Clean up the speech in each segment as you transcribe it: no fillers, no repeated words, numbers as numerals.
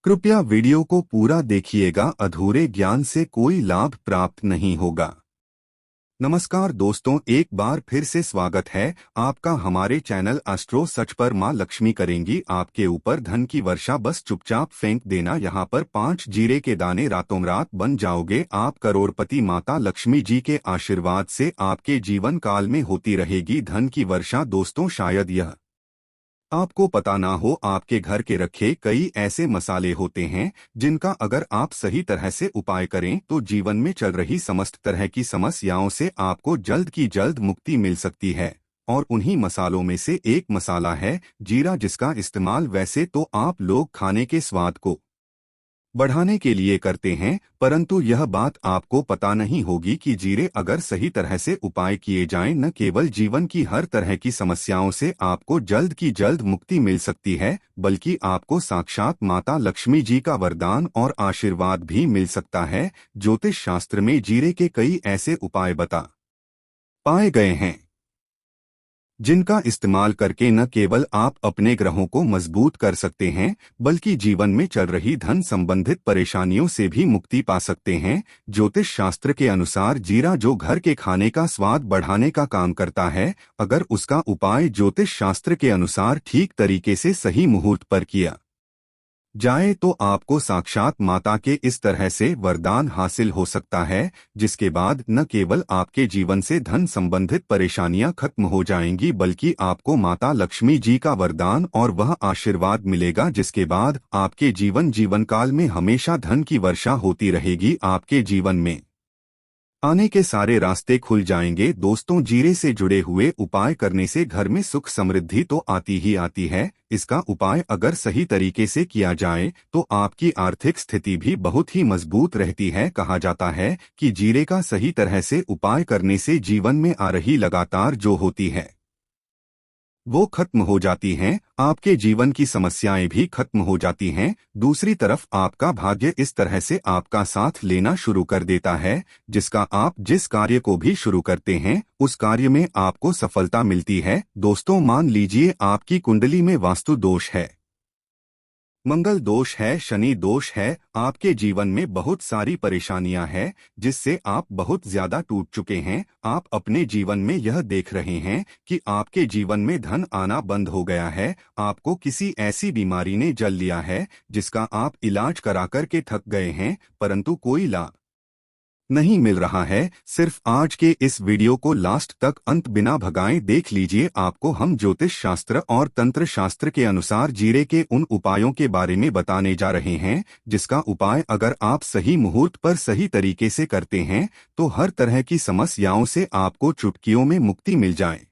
कृपया वीडियो को पूरा देखिएगा, अधूरे ज्ञान से कोई लाभ प्राप्त नहीं होगा। नमस्कार दोस्तों, एक बार फिर से स्वागत है आपका हमारे चैनल एस्ट्रो सच पर। माँ लक्ष्मी करेंगी आपके ऊपर धन की वर्षा, बस चुपचाप फेंक देना यहाँ पर 5 जीरे के दाने, रातों रात बन जाओगे आप करोड़पति। माता लक्ष्मी जी के आशीर्वाद से आपके जीवन काल में होती रहेगी धन की वर्षा। दोस्तों, शायद यह आपको पता ना हो, आपके घर के रखे कई ऐसे मसाले होते हैं जिनका अगर आप सही तरह से उपाय करें तो जीवन में चल रही समस्त तरह की समस्याओं से आपको जल्द की जल्द मुक्ति मिल सकती है। और उन्हीं मसालों में से एक मसाला है जीरा, जिसका इस्तेमाल वैसे तो आप लोग खाने के स्वाद को बढ़ाने के लिए करते हैं, परंतु यह बात आपको पता नहीं होगी कि जीरे अगर सही तरह से उपाय किए जाएं, न केवल जीवन की हर तरह की समस्याओं से आपको जल्द की जल्द मुक्ति मिल सकती है, बल्कि आपको साक्षात माता लक्ष्मी जी का वरदान और आशीर्वाद भी मिल सकता है। ज्योतिष शास्त्र में जीरे के कई ऐसे उपाय बता पाए गए हैं जिनका इस्तेमाल करके न केवल आप अपने ग्रहों को मजबूत कर सकते हैं, बल्कि जीवन में चल रही धन संबंधित परेशानियों से भी मुक्ति पा सकते हैं। ज्योतिष शास्त्र के अनुसार जीरा जो घर के खाने का स्वाद बढ़ाने का काम करता है, अगर उसका उपाय ज्योतिष शास्त्र के अनुसार ठीक तरीके से सही मुहूर्त पर किया जाए तो आपको साक्षात माता के इस तरह से वरदान हासिल हो सकता है, जिसके बाद न केवल आपके जीवन से धन संबंधित परेशानियां खत्म हो जाएंगी, बल्कि आपको माता लक्ष्मी जी का वरदान और वह आशीर्वाद मिलेगा, जिसके बाद आपके जीवन काल में हमेशा धन की वर्षा होती रहेगी। आपके जीवन में आने के सारे रास्ते खुल जाएंगे। दोस्तों, जीरे से जुड़े हुए उपाय करने से घर में सुख समृद्धि तो आती ही आती है, इसका उपाय अगर सही तरीके से किया जाए तो आपकी आर्थिक स्थिति भी बहुत ही मजबूत रहती है। कहा जाता है कि जीरे का सही तरह से उपाय करने से जीवन में आ रही लगातार जो होती है वो खत्म हो जाती हैं, आपके जीवन की समस्याएं भी खत्म हो जाती हैं। दूसरी तरफ आपका भाग्य इस तरह से आपका साथ लेना शुरू कर देता है, जिसका आप जिस कार्य को भी शुरू करते हैं उस कार्य में आपको सफलता मिलती है। दोस्तों, मान लीजिए आपकी कुंडली में वास्तु दोष है, मंगल दोष है, शनि दोष है, आपके जीवन में बहुत सारी परेशानियां हैं जिससे आप बहुत ज्यादा टूट चुके हैं। आप अपने जीवन में यह देख रहे हैं कि आपके जीवन में धन आना बंद हो गया है, आपको किसी ऐसी बीमारी ने जल लिया है जिसका आप इलाज करा कर के थक गए हैं, परंतु कोई लाभ नहीं मिल रहा है। सिर्फ आज के इस वीडियो को लास्ट तक अंत बिना भगाए देख लीजिए। आपको हम ज्योतिष शास्त्र और तंत्र शास्त्र के अनुसार जीरे के उन उपायों के बारे में बताने जा रहे हैं जिसका उपाय अगर आप सही मुहूर्त पर सही तरीके से करते हैं तो हर तरह की समस्याओं से आपको चुटकियों में मुक्ति मिल जाएगी।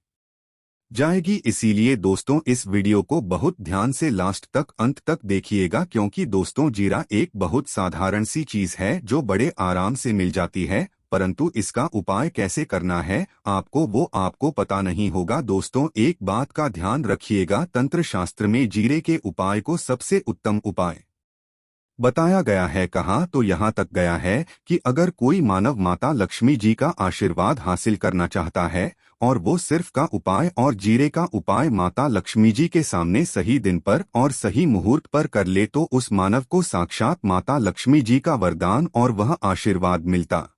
इसीलिए दोस्तों, इस वीडियो को बहुत ध्यान से लास्ट तक अंत तक देखिएगा, क्योंकि दोस्तों जीरा एक बहुत साधारण सी चीज है जो बड़े आराम से मिल जाती है, परंतु इसका उपाय कैसे करना है आपको पता नहीं होगा। दोस्तों, एक बात का ध्यान रखिएगा, तंत्र शास्त्र में जीरे के उपाय को सबसे उत्तम उपाय बताया गया है। कहा तो यहाँ तक गया है कि अगर कोई मानव माता लक्ष्मी जी का आशीर्वाद हासिल करना चाहता है और वो सिर्फ का उपाय और जीरे का उपाय माता लक्ष्मी जी के सामने सही दिन पर और सही मुहूर्त पर कर ले तो उस मानव को साक्षात माता लक्ष्मी जी का वरदान और वह आशीर्वाद मिलता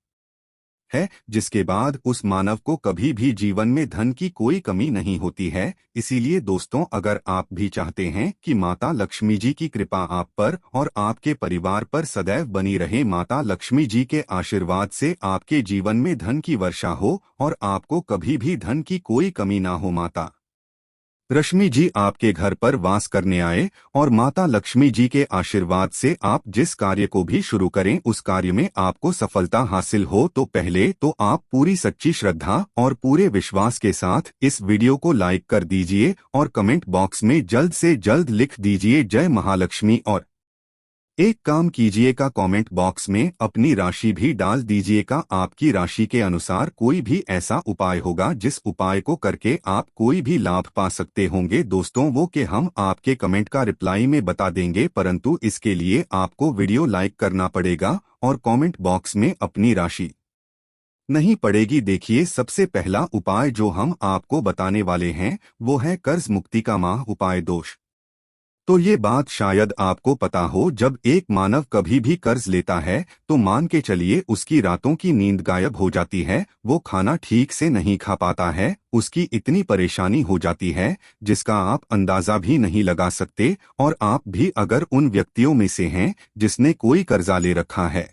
है, जिसके बाद उस मानव को कभी भी जीवन में धन की कोई कमी नहीं होती है। इसीलिए दोस्तों, अगर आप भी चाहते हैं कि माता लक्ष्मी जी की कृपा आप पर और आपके परिवार पर सदैव बनी रहे, माता लक्ष्मी जी के आशीर्वाद से आपके जीवन में धन की वर्षा हो और आपको कभी भी धन की कोई कमी ना हो, माता लक्ष्मी जी आपके घर पर वास करने आए और माता लक्ष्मी जी के आशीर्वाद से आप जिस कार्य को भी शुरू करें उस कार्य में आपको सफलता हासिल हो, तो पहले तो आप पूरी सच्ची श्रद्धा और पूरे विश्वास के साथ इस वीडियो को लाइक कर दीजिए और कमेंट बॉक्स में जल्द से जल्द लिख दीजिए जय महालक्ष्मी। और एक काम कीजिएगा, कमेंट बॉक्स में अपनी राशि भी डाल दीजिएगा। आपकी राशि के अनुसार कोई भी ऐसा उपाय होगा जिस उपाय को करके आप कोई भी लाभ पा सकते होंगे दोस्तों, वो के हम आपके कमेंट का रिप्लाई में बता देंगे, परंतु इसके लिए आपको वीडियो लाइक करना पड़ेगा और कमेंट बॉक्स में अपनी राशि नहीं पड़ेगी। देखिए, सबसे पहला उपाय जो हम आपको बताने वाले हैं वो है कर्ज मुक्ति का माह उपाय दोष। तो ये बात शायद आपको पता हो, जब एक मानव कभी भी कर्ज लेता है तो मान के चलिए उसकी रातों की नींद गायब हो जाती है, वो खाना ठीक से नहीं खा पाता है, उसकी इतनी परेशानी हो जाती है जिसका आप अंदाजा भी नहीं लगा सकते। और आप भी अगर उन व्यक्तियों में से हैं जिसने कोई कर्जा ले रखा है,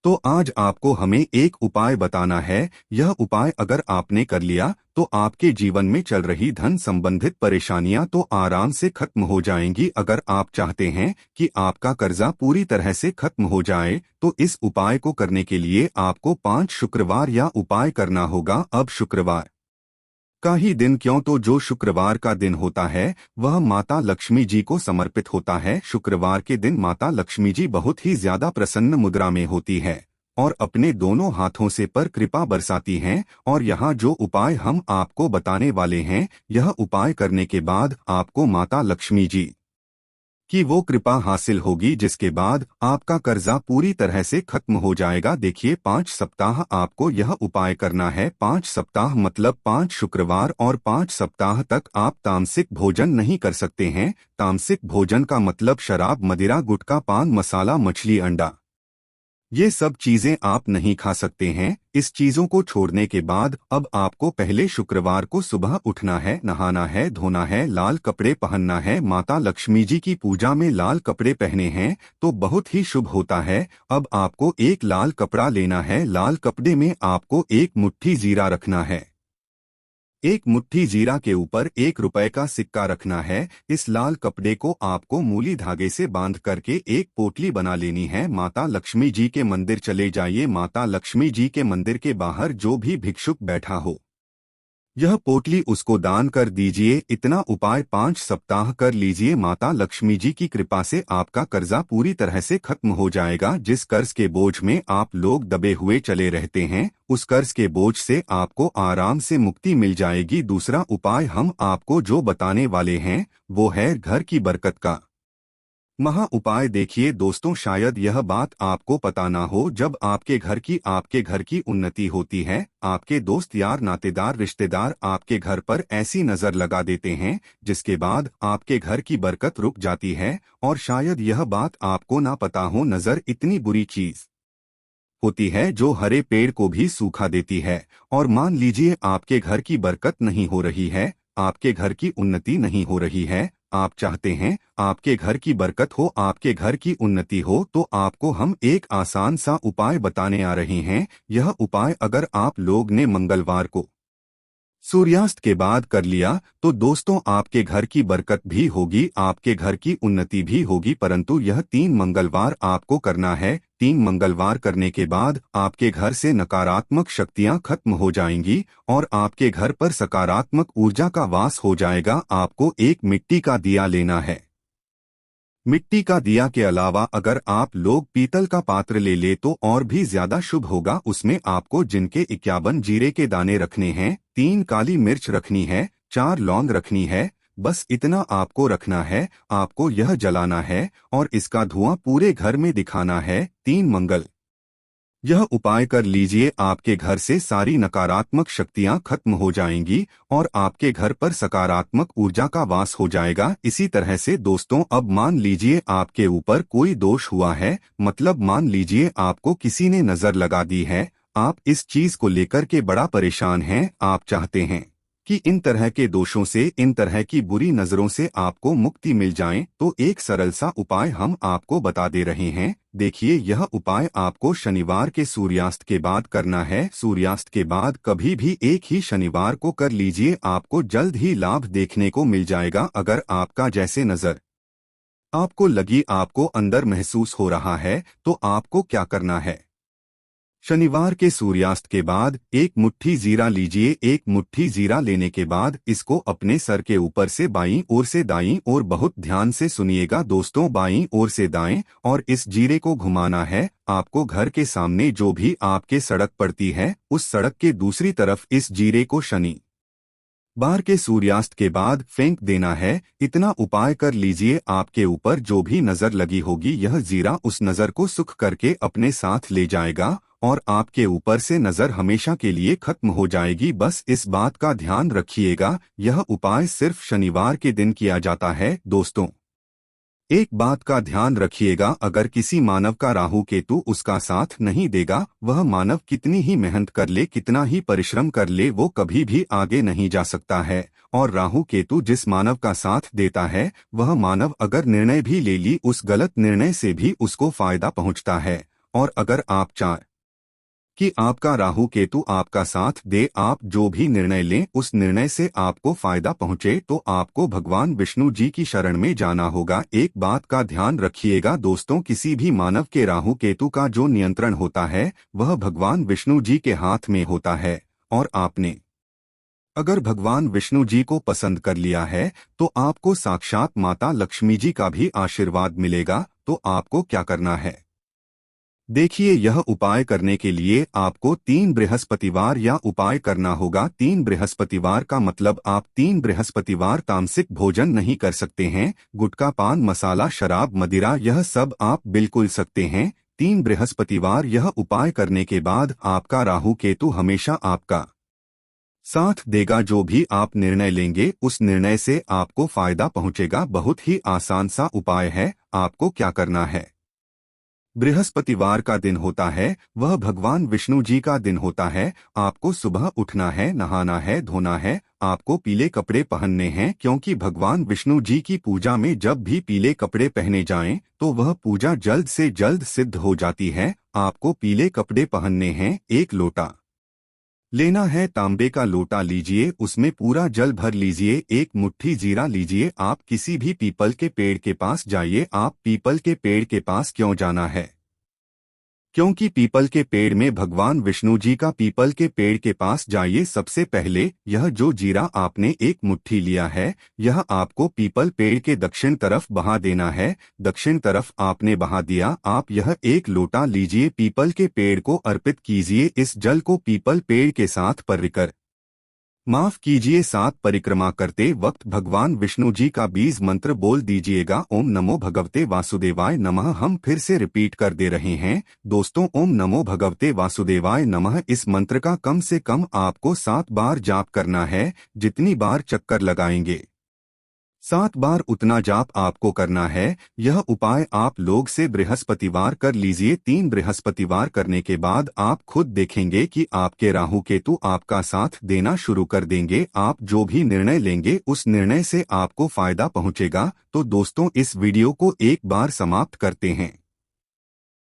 तो आज आपको हमें एक उपाय बताना है। यह उपाय अगर आपने कर लिया तो आपके जीवन में चल रही धन संबंधित परेशानियां तो आराम से खत्म हो जाएंगी। अगर आप चाहते हैं कि आपका कर्जा पूरी तरह से खत्म हो जाए तो इस उपाय को करने के लिए आपको 5 शुक्रवार या उपाय करना होगा। अब शुक्रवार का ही दिन क्यों, तो जो शुक्रवार का दिन होता है वह माता लक्ष्मी जी को समर्पित होता है। शुक्रवार के दिन माता लक्ष्मी जी बहुत ही ज्यादा प्रसन्न मुद्रा में होती है और अपने दोनों हाथों से पर कृपा बरसाती हैं। और यहाँ जो उपाय हम आपको बताने वाले हैं, यह उपाय करने के बाद आपको माता लक्ष्मी जी कि वो कृपा हासिल होगी, जिसके बाद आपका कर्जा पूरी तरह से खत्म हो जाएगा। देखिए, 5 सप्ताह आपको यह उपाय करना है। 5 सप्ताह मतलब 5 शुक्रवार, और 5 सप्ताह तक आप तामसिक भोजन नहीं कर सकते हैं। तामसिक भोजन का मतलब शराब, मदिरा, गुटखा, पान मसाला, मछली, अंडा, ये सब चीजें आप नहीं खा सकते हैं। इस चीजों को छोड़ने के बाद अब आपको पहले शुक्रवार को सुबह उठना है, नहाना है, धोना है, लाल कपड़े पहनना है। माता लक्ष्मी जी की पूजा में लाल कपड़े पहने हैं तो बहुत ही शुभ होता है। अब आपको एक लाल कपड़ा लेना है, लाल कपड़े में आपको एक मुट्ठी जीरा रखना है। एक मुट्ठी जीरा के ऊपर 1 रुपए का सिक्का रखना है। इस लाल कपड़े को आपको मूली धागे से बांध करके एक पोटली बना लेनी है। माता लक्ष्मी जी के मंदिर चले जाइए। माता लक्ष्मी जी के मंदिर के बाहर जो भी भिक्षुक बैठा हो, यह पोटली उसको दान कर दीजिए। इतना उपाय 5 सप्ताह कर लीजिए। माता लक्ष्मी जी की कृपा से आपका कर्जा पूरी तरह से खत्म हो जाएगा। जिस कर्ज के बोझ में आप लोग दबे हुए चले रहते हैं, उस कर्ज के बोझ से आपको आराम से मुक्ति मिल जाएगी। दूसरा उपाय हम आपको जो बताने वाले हैं वो है घर की बरकत का महा उपाय। देखिए दोस्तों, शायद यह बात आपको पता ना हो, जब आपके घर की उन्नति होती है, आपके दोस्त, यार, नातेदार, रिश्तेदार आपके घर पर ऐसी नजर लगा देते हैं जिसके बाद आपके घर की बरकत रुक जाती है। और शायद यह बात आपको ना पता हो, नजर इतनी बुरी चीज होती है जो हरे पेड़ को भी सूखा देती है। और मान लीजिए आपके घर की बरकत नहीं हो रही है, आपके घर की उन्नति नहीं हो रही है, आप चाहते हैं आपके घर की बरकत हो, आपके घर की उन्नति हो, तो आपको हम एक आसान सा उपाय बताने आ रहे हैं। यह उपाय अगर आप लोग ने मंगलवार को सूर्यास्त के बाद कर लिया तो दोस्तों आपके घर की बरकत भी होगी, आपके घर की उन्नति भी होगी। परंतु यह 3 मंगलवार आपको करना है। 3 मंगलवार करने के बाद आपके घर से नकारात्मक शक्तियां खत्म हो जाएंगी और आपके घर पर सकारात्मक ऊर्जा का वास हो जाएगा। आपको एक मिट्टी का दिया लेना है। मिट्टी का दिया के अलावा अगर आप लोग पीतल का पात्र ले तो और भी ज्यादा शुभ होगा। उसमें आपको जिनके 51 जीरे के दाने रखने हैं, 3 काली मिर्च रखनी है, 4 लौंग रखनी है, बस इतना आपको रखना है। आपको यह जलाना है और इसका धुआं पूरे घर में दिखाना है। 3 मंगल यह उपाय कर लीजिए, आपके घर से सारी नकारात्मक शक्तियां खत्म हो जाएंगी और आपके घर पर सकारात्मक ऊर्जा का वास हो जाएगा। इसी तरह से दोस्तों, अब मान लीजिए आपके ऊपर कोई दोष हुआ है, मतलब मान लीजिए आपको किसी ने नजर लगा दी है, आप इस चीज को लेकर के बड़ा परेशान हैं, आप चाहते हैं कि इन तरह के दोषों से, इन तरह की बुरी नजरों से आपको मुक्ति मिल जाए, तो एक सरल सा उपाय हम आपको बता दे रहे हैं। देखिए, यह उपाय आपको शनिवार के सूर्यास्त के बाद करना है। सूर्यास्त के बाद कभी भी एक ही शनिवार को कर लीजिए, आपको जल्द ही लाभ देखने को मिल जाएगा। अगर आपका जैसे नजर आपको लगी, आपको अंदर महसूस हो रहा है, तो आपको क्या करना है? शनिवार के सूर्यास्त के बाद 1 मुट्ठी जीरा लीजिए। 1 मुट्ठी जीरा लेने के बाद इसको अपने सर के ऊपर से बाईं ओर से दाईं ओर, बहुत ध्यान से सुनिएगा दोस्तों, बाईं ओर से दाएं, और इस जीरे को घुमाना है। आपको घर के सामने जो भी आपके सड़क पड़ती है, उस सड़क के दूसरी तरफ इस जीरे को शनि बार के सूर्यास्त के बाद फेंक देना है। इतना उपाय कर लीजिए, आपके ऊपर जो भी नजर लगी होगी, यह जीरा उस नजर को सुख करके अपने साथ ले जाएगा और आपके ऊपर से नजर हमेशा के लिए खत्म हो जाएगी। बस इस बात का ध्यान रखिएगा, यह उपाय सिर्फ शनिवार के दिन किया जाता है। दोस्तों, एक बात का ध्यान रखिएगा, अगर किसी मानव का राहु केतु उसका साथ नहीं देगा, वह मानव कितनी ही मेहनत कर ले, कितना ही परिश्रम कर ले, वो कभी भी आगे नहीं जा सकता है। और राहु केतु जिस मानव का साथ देता है, वह मानव अगर निर्णय भी ले ली, उस गलत निर्णय से भी उसको फायदा पहुंचता है। और अगर आप चाहें कि आपका राहु केतु आपका साथ दे, आप जो भी निर्णय लें उस निर्णय से आपको फायदा पहुंचे, तो आपको भगवान विष्णु जी की शरण में जाना होगा। एक बात का ध्यान रखिएगा दोस्तों, किसी भी मानव के राहु केतु का जो नियंत्रण होता है वह भगवान विष्णु जी के हाथ में होता है। और आपने अगर भगवान विष्णु जी को पसंद कर लिया है तो आपको साक्षात माता लक्ष्मी जी का भी आशीर्वाद मिलेगा। तो आपको क्या करना है, देखिए, यह उपाय करने के लिए आपको 3 बृहस्पतिवार या उपाय करना होगा। 3 बृहस्पतिवार का मतलब आप 3 बृहस्पतिवार तामसिक भोजन नहीं कर सकते हैं। गुटखा, पान मसाला, शराब, मदिरा, यह सब आप बिल्कुल सकते हैं। 3 बृहस्पतिवार यह उपाय करने के बाद आपका राहु केतु हमेशा आपका साथ देगा। जो भी आप निर्णय लेंगे उस निर्णय से आपको फायदा पहुंचेगा। बहुत ही आसान सा उपाय है। आपको क्या करना है, बृहस्पतिवार का दिन होता है, वह भगवान विष्णु जी का दिन होता है। आपको सुबह उठना है, नहाना है, धोना है, आपको पीले कपड़े पहनने हैं, क्योंकि भगवान विष्णु जी की पूजा में जब भी पीले कपड़े पहने जाएं तो वह पूजा जल्द से जल्द सिद्ध हो जाती है। आपको पीले कपड़े पहनने हैं। एक लोटा लेना है, तांबे का लोटा लीजिए, उसमें पूरा जल भर लीजिए। एक मुट्ठी जीरा लीजिए। आप किसी भी पीपल के पेड़ के पास जाइए। आप पीपल के पेड़ के पास क्यों जाना है, क्योंकि पीपल के पेड़ में भगवान विष्णु जी का, पीपल के पेड़ के पास जाइए। सबसे पहले यह जो जीरा आपने एक मुट्ठी लिया है, यह आपको पीपल पेड़ के दक्षिण तरफ बहा देना है। दक्षिण तरफ आपने बहा दिया। आप यह एक लोटा लीजिए, पीपल के पेड़ को अर्पित कीजिए। इस जल को पीपल पेड़ के साथ माफ कीजिए, 7 परिक्रमा करते वक्त भगवान विष्णु जी का बीज मंत्र बोल दीजिएगा। ओम नमो भगवते वासुदेवाय नमः। हम फिर से रिपीट कर दे रहे हैं दोस्तों, ओम नमो भगवते वासुदेवाय नमः। इस मंत्र का कम से कम आपको 7 बार जाप करना है। जितनी बार चक्कर लगाएंगे 7 बार उतना जाप आपको करना है। यह उपाय आप लोग से बृहस्पतिवार कर लीजिए। 3 बृहस्पतिवार करने के बाद आप खुद देखेंगे कि आपके राहु केतु आपका साथ देना शुरू कर देंगे। आप जो भी निर्णय लेंगे उस निर्णय से आपको फायदा पहुंचेगा। तो दोस्तों, इस वीडियो को एक बार समाप्त करते हैं।